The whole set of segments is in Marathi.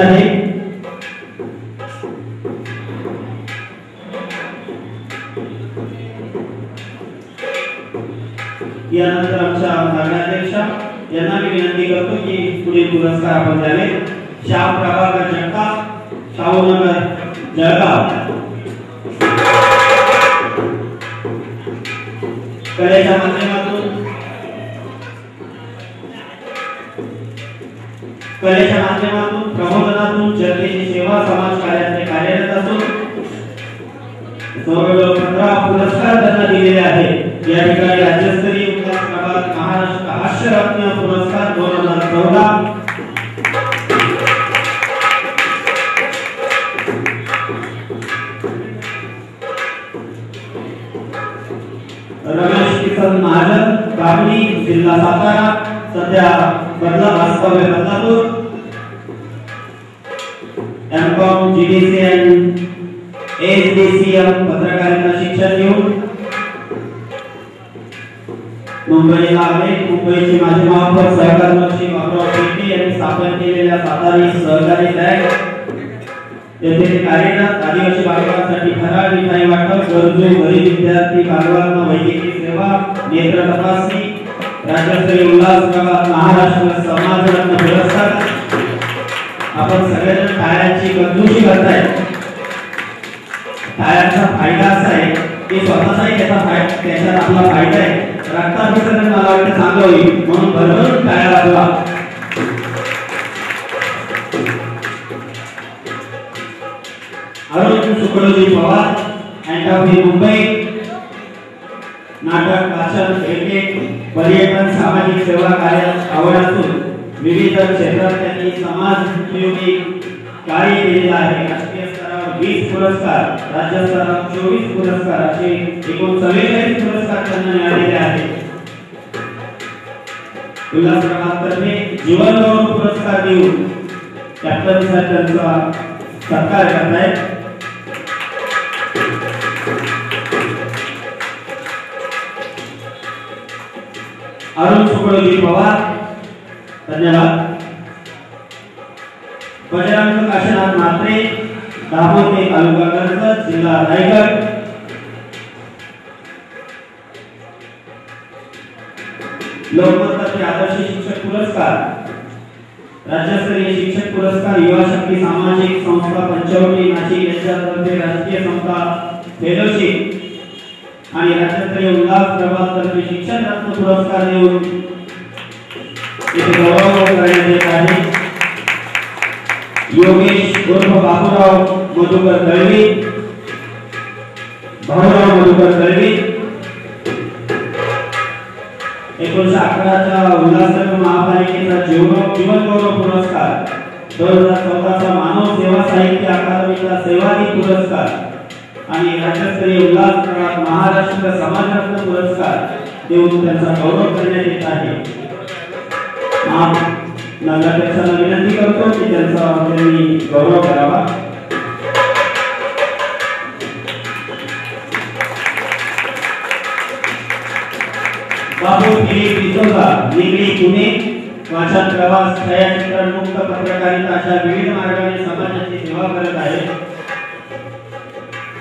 आहे। यानंतर आमच्या नगराध्यक्ष यांना मी विनंती करतो की पुढील पुरस्कार आपण द्यावे। श्याम प्रभाकर जगताप, शाहूनगर जळगाव। कलेच्या माध्यमातून प्रबोधनातून जनतेची सेवा समाज कार्याचे कार्यरत असून 15 पुरस्कार त्यांना दिलेले आहेत। या ठिकाणी राज्यस्तरीय उल्हास प्रभात महाराष्ट्र हास्यरत्न पुरस्कार 2014, रमेश किसन महाजन काबली जिल्हा सातारा, सध्या बदलापूर, एमकॉम जीडीसीएन एसडीसीएम पत्रकारिता शिक्षण घेऊन मुंबईला आले। मुंबईचे माजी महापौर सहकार मंत्री बाबुराव पेटे यांनी स्थापन केलेल्या सातारी सहकारी बँक येथे ते कार्यरत। आदिवासी बालकांसाठी फराळ मिठाई वाटप, गरजू गरीब विद्यार्थी बालकांना वैद्यकीय सेवा, नेत्र तपासणी, राज्यस्तरीय उल्हास प्रभात महाराष्ट्र समाजरत्न पुरस्कार। आपण सगळेजण टाळ्यांची कंजूसी करताय। टाळ्यांचा फायदा असा आहे की स्वतःचाही त्याच्यात आपला फायदा आहे। रक्ताभिसरण मला वाटतं चांगलं होईल म्हणून भरभरून टाळ्या वाजवा। अरुण शुक्लजी पवार, अँटॉफी मुंबई, नाटक वाचन क्रिकेट पर्यटन सामाजिक सेवा कार्यात आवड असून विविध क्षेत्रात त्यांनी समाजोपयोगी कार्य केलेले आहे। राष्ट्रीय स्तरावर 20 पुरस्कार, राज्य स्तरावर 24 पुरस्कार असे एकूण 44 पुरस्कार त्यांना मिळालेले आहेत। उल्हास प्रभाततर्फे जीवन गौरव पुरस्कार देऊन कॅप्टन सर त्यांचा सत्कार करत आहेत। अरुण शुक्लजी पवार, धन्यवाद। बजरंग काशीनाथ म्हात्रे, दामोदे तालुका कर्जत जिल्हा रायगड। लोकमततर्फे आदर्श शिक्षक पुरस्कार, राज्यस्तरीय शिक्षक पुरस्कार युवा शक्ती सामाजिक संस्था पंचवटी नाशिक यांच्यातर्फे राष्ट्रीय संस्था फेलोशिप आणि राज्यस्तरीय उल्हास प्रभाततर्फे शिक्षण रत्न पुरस्कार देऊन इथे गौरव करण्यात येत आहे। योगेश उर्फ बाबुराव मधुकर दळवी, भाऊराव मधुकर दळवी 1911च्या उल्हासनगर महापालिकेचा जीवन गौरव पुरस्कार, 2014चा मानव सेवा साहित्य अकादमीचा सेवादी पुरस्कार आणि राज्यस्तरीय उल्हास प्रभात महाराष्ट्र समाजरत्न पुरस्कार देऊन त्यांचा गौरव करण्यात येत आहे। नगराध्यक्षांना विनंती करतो की त्यांचा त्यांनी गौरव करावा। बाबू दिलीप डिसोजा, निगडी पुणे, वाचन प्रवास छायाचित्रण मुक्त पत्रकारिता अशा विविध मार्गाने समाजाची सेवा करत आहे।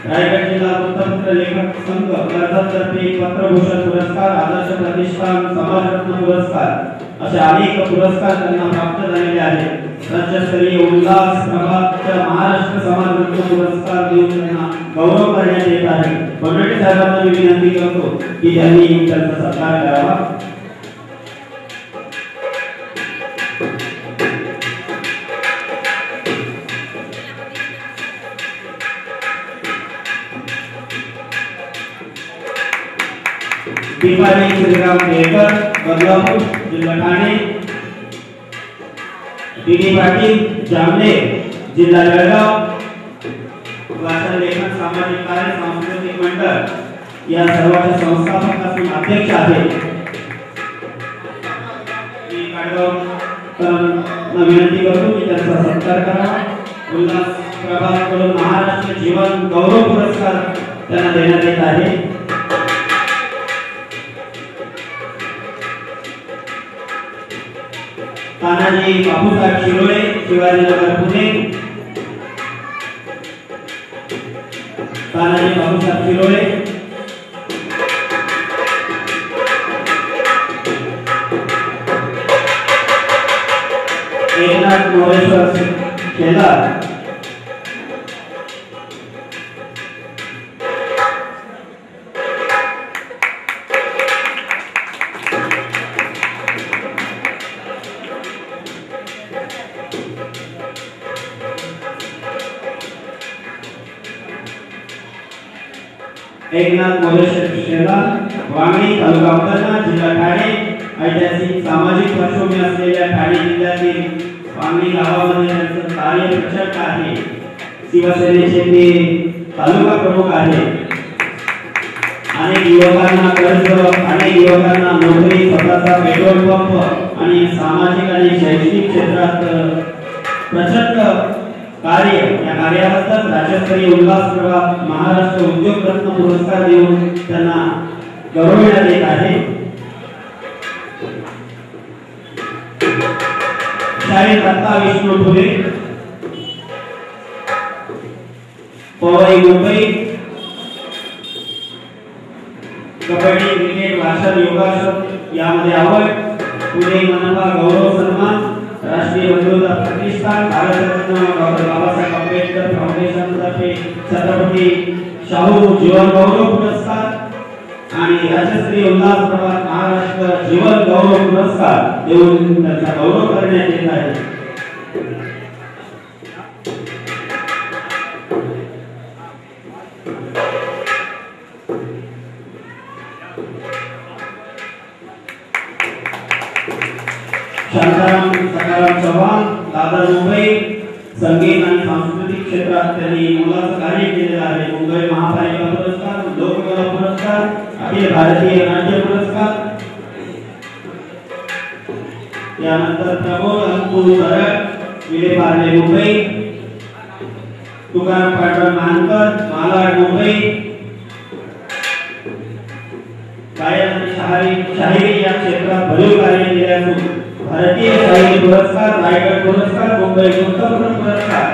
रायगड जिल्हा वृत्तपत्र लेखक संघ कर्जततर्फे पत्रभूषण पुरस्कार, आदर्श प्रतिष्ठान समाजरत्न पुरस्कार अशा अनेक पुरस्कार त्यांना प्राप्त झालेले आहेत। राज्यस्तरीय उल्हास प्रभातच्या महाराष्ट्र समाजरत्न पुरस्कार देऊन त्यांना गौरव करण्यात येत आहे। फडणवीस साहेबांना मी विनंती करतो की त्यांनी त्यांचा सत्कार करावा। दीपाली श्रीराम केळकर, बदलापूर जिल्हा ठाणे, डीडी पाटील जामने जिल्हा जळगाव, वाचन लेखन सामाजिक कार्य सांस्कृतिक मंडळ या सर्वांच्या संस्थापक असून अध्यक्ष आहेत। मी काडगावकरांना विनंती करतो की त्यांचा सत्कार करावा। उल्हास प्रभातकडून महाराष्ट्र जीवन गौरव पुरस्कार त्यांना देण्यात येत आहे। तानाजी बापूसाहेब शिरोळे, शिवाजीनगर पुणे, बापूसाहेब शिरोळे, एकनाथ मोरेश्वर शेलार, एकनाथ मोरेश्वर शेलार, वांगणी, तालुका उतरना, जिल्हा ठाणे। ऐतिहासिक सामाजिक पार्श्वभूमी असलेल्या ठाणे जिल्ह्यातील वांगणी गावामध्ये त्यांचं कार्य प्रचंड आहे। शिवसेनेचे ते तालुका प्रमुख आहे। अनेक युवकांना कर्ज, अनेक युवकांना नोकरी, स्वतःचा पेट्रोल पंप आणि सामाजिक आणि शैक्षणिक क्षेत्रात प्रचंड कार्य। या कार्याबद्दल राज्यस्तरीय उल्हास प्रभाग महाराष्ट्र उद्योग रत्न पुरस्कार देऊन त्यांना गौरवण्यात येत आहे। शाहीर दत्ता विष्णू फुले, पवई मुंबई, कबड्डी, क्रिकेट, भाषण, योगासन यामध्ये आवड। पुणे मनपा गौरव सन्मान, राष्ट्रीय बंधुता प्रतिष्ठान, भारतरत्न डॉक्टर बाबासाहेब आंबेडकर फाउंडेशन तर्फे छत्रपती शाहू जीवन गौरव पुरस्कार आणि राज्यस्तरीय उल्हास प्रभाग महाराष्ट्र जीवन गौरव पुरस्कार देऊन त्यांचा गौरव करण्यात येत आहे। शांताराम सकाराम चव्हाण, दादर मुंबई, संगीत आणि सांस्कृतिक क्षेत्रात त्यांनी मोलाचं कार्य केलेलं आहे। मुंबई महापालिका पुरस्कार, लोककला पुरस्कार, अखिल भारतीय नाट्य पुरस्कार। यानंतर प्रमोद अंकुर सरळ, विलेपार्ले मुंबई, तुकाराम पांडुरंग मानकर, मालाड मुंबई, गायन आणि शाहिरी या क्षेत्रात भरीव कार्य केले असून भारतीय साहित्य पुरस्कार, रायगड पुरस्कार, मुंबई गुणवत्ता पुरस्कार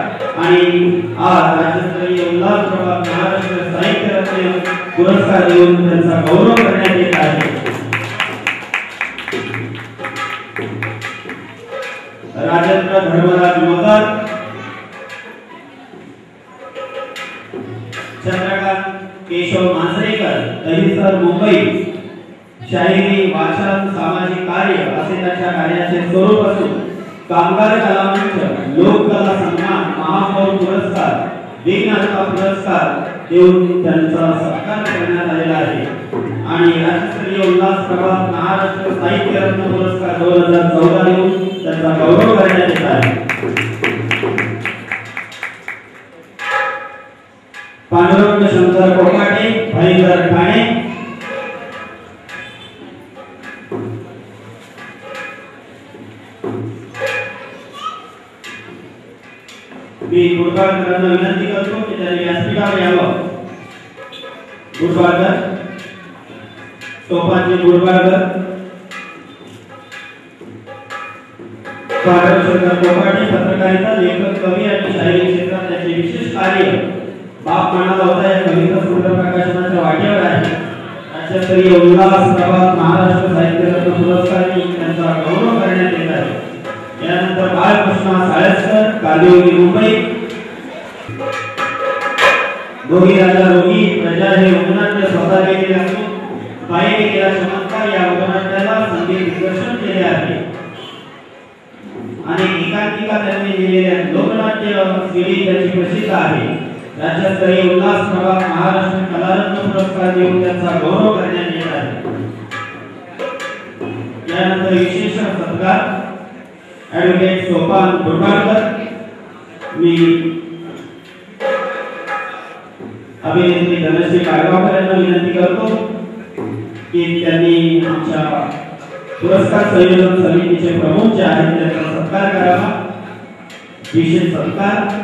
आणि आज राज्यस्तरीय उल्हास प्रभाग महाराष्ट्र साहित्य रत्न पुरस्कार देऊन त्यांचा गौरव करण्यात येत आहे। राजेंद्र धर्मराज मगर, चंद्रकांत केशव मांजरेकर, दहिसर मुंबई, शाहिरी, वाचन, सामाजिक कार्य असे त्यांच्या कार्याचे स्वरूप असून कामगार कला मंच, लोककला सन्मान, महापौर पुरस्कार, विघ्नहर्ता पुरस्कार देऊन त्यांचा सत्कार करण्यात आलेला आहे आणि राष्ट्रीय उल्हास प्रभाग महाराष्ट्र साहित्य रत्न पुरस्कार 2014 देऊन त्यांचा गौरव करण्यात येत आहे। पांडुरंग शंकर कोकाटे, भाईंदर ठाणे, मी गुरबाळकरांना विनंती करतो की त्यांनी व्यासपीठावर यावं। गुरबाळकर, सोपानजी गुरबाळकर, पांडुरंग कोकाटे पत्रकारिता, लेखक, कवी आणि शाहिरी क्षेत्रात त्याचे विशेष कार्य बाप म्हणाला होता या कविता सुंदर प्रकाशनाच्या वाटेवर आहे। राज्यस्तरीय उल्हास प्रभाग महाराष्ट्र साहित्य रत्न पुरस्कार देऊन त्यांचा गौरव करण्यात येत आहे। यानंतर बाळकृष्ण साळेसकर, कालिवली मुंबई, दोघी राजा रोगी, प्रजा हे उपनाट्य स्वतः केलेले असून बाईने केला चमत्कार या उपनाट्याला संगीत दिग्दर्शन केले आहे आणि एकांकिका त्यांनी लिहिलेल्या लोकनाट्य सीडी त्याची प्रसिद्ध आहे। राज्यस्तरीय उल्हास प्रभाग महाराष्ट्र कलारत्न पुरस्कार देऊन त्यांचा गौरव करण्यात येत आहे। यानंतर विशेष सत्कार ॲडव्होकेट सोपान गुरबाळकर, मी अभिनेत्री धनश्री काळगावकर यांना विनंती करतो की त्यांनी आमच्या पुरस्कार संयोजन समितीचे प्रमुख जे आहेत त्यांचा सत्कार करावा। विशेष सत्कार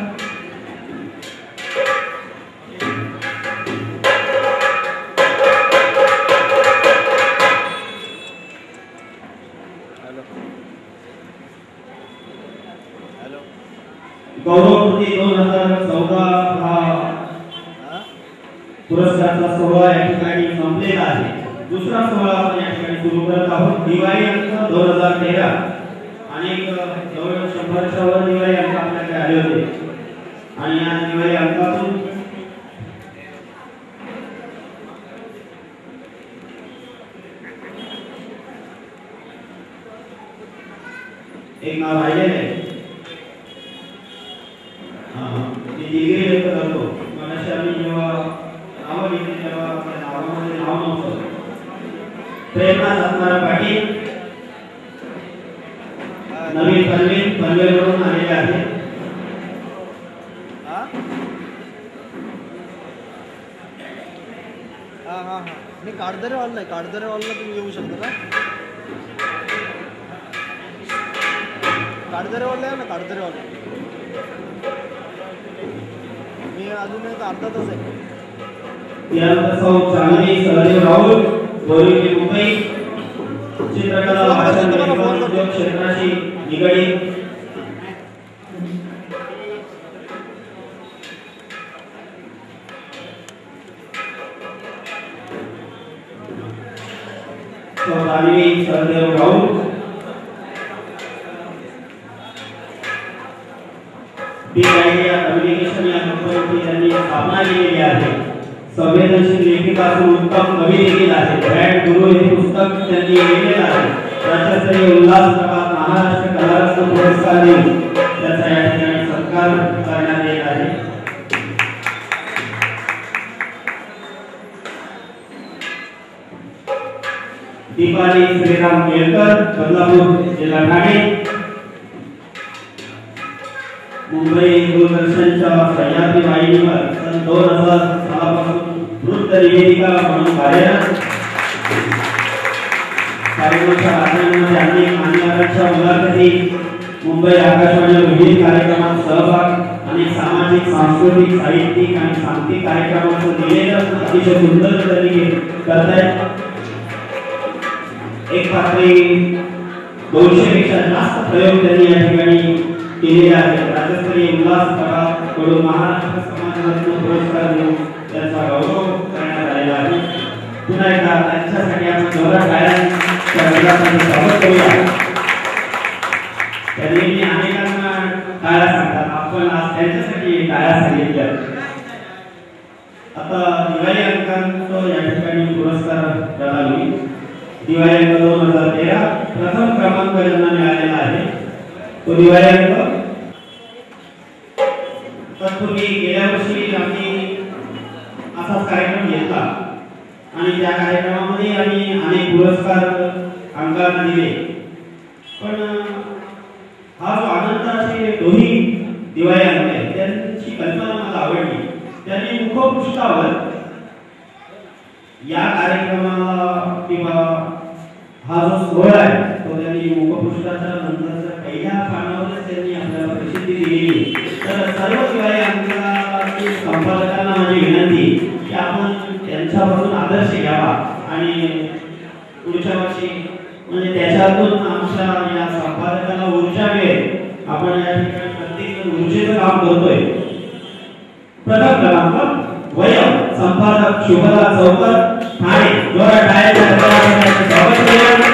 गौरव कृती 2014 पुरस्काराचा सोहळा या ठिकाणी संपलेला आहे। दुसरा सोहळा आपण या ठिकाणी सुरू करत आहोत। दिवाळी अंक 2013 अनेक जवळ 100च्या वर दिवाळी अंक आपल्याकडे आले होते आणि या दिवाळी अंकातून एक नाव राहिलेलं आहे। ते डिग्री व्यक्त करतो। मगाशी आम्ही जेव्हा नाव लिहिली तेव्हा त्या नावामध्ये नाव नव्हतं। प्रेरणा सत्मारा पाटील नवीन पनवेलवरून आलेले आहेत। मी काडदरे हॉलला तुम्ही येऊ शकता का? काडदरे हॉलला आहे ना, काडदरे हॉल मी अजून एक अर्धा तास आहे। यानंतर सौ चांदणी सहदेव राहुल बोरिवली मुंबई चित्रकला वाचन उद्योग क्षेत्राशी निगडीत सौ Chandni Sahadev Rahul big idea communication या कंपनीची त्यांनी स्थापना केलेली आहे। संवेदनशील लेखिकातून उत्तम कवी देखील आहे। ब्रँड गुरु हे पुस्तक त्यांनी लिहिलेलं आहे। राज्यस्तरीय उल्हास प्रभात महाराष्ट्र कलारत्न पुरस्कार देऊन त्याचा या ठिकाणी सत्कार करण्यात येत आहे। दीपाली श्रीराम केळकर बदलापूर जिल्हा ठाणे मुंबई दूरदर्शनच्या सह्याद्री वाहिनीवर सन 2006 पासून वृत्त निवेदिका म्हणून कार्यरत। कार्यक्रमाच्या आयोजनामध्ये अनेक मान्यवरांच्या मुलाखती, मुंबई आकाशवाणीवर विविध कार्यक्रमात सहभाग आणि सामाजिक सांस्कृतिक साहित्यिक आणि सांगीतिक कार्यक्रमांचं निवेदन अतिशय सुंदर तरीके करतायत। एक पातळी 200 पेक्षा जास्त प्रयोग त्यांनी या ठिकाणी केलेले आहेत। राज्यस्तरीय उल्हास प्रभात कडून महाराष्ट्र समाजरत्न पुरस्कार देऊन त्यांचा गौरव करण्यात आलेला आहे। पुन्हा एकदा त्यांच्यासाठी आपण जोरदार टाळ्यांच्या गजरामध्ये स्वागत करूया। त्यांनी अनेकांना टाळ्या सांगतात, आपण आज त्यांच्यासाठी टाळ्या सांगितल्या। आता दिवाळी अंकांचं या ठिकाणी पुरस्कार प्रदान दिवाळी अंक 2013 प्रथम क्रमांक ज्यांना मिळालेला आहे तो दिवाळी अंक। तत्पूर्वी गेल्या वर्षी आम्ही असाच कार्यक्रम घेतला आणि त्या कार्यक्रमामध्ये आम्ही अनेक पुरस्कार अंकांना दिले। पण हा जो आनंदाचे दोन्ही दिवाळी अंक आहेत त्यांची कल्पना मला आवडली। त्यांनी मुखपृष्ठावर या कार्यक्रमाला किंवा हा जो सोहळा आहे तो त्यांनी मुखपृष्ठाच्या नंतरच्या पहिल्या पानावरच त्यांनी आपल्याला प्रसिद्धी दिलेली। तर सर्व दिवाळी अंकाची संपादकांना माझी विनंती की आपण त्यांच्यापासून आदर्श घ्यावा आणि पुढच्या वर्षी म्हणजे त्याच्यातून आमच्या या संपादकांना ऊर्जा मिळेल। आपण या ठिकाणी प्रत्येक ऊर्जेचं काम करतोय। प्रथम क्रमांक वयम संपादक शुभदा चौकर ठाणे जोरा टाळ्यांच्या गजरामध्ये स्वागत करूया।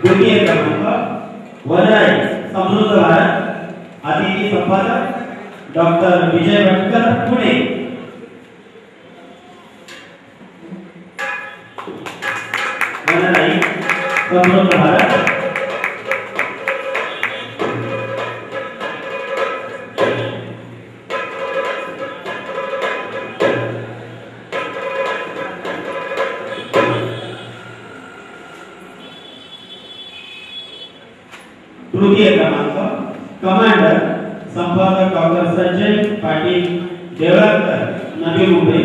द्वितीय क्रमांक वनराई समृद्ध भारत अतिथी संपादक डॉक्टर विजय भटकर पुणे। वनराई समृद्ध भारत तृतीय क्रमांक कमांडर संपादक डॉक्टर संजय पाटील देवळकर नवी मुंबई।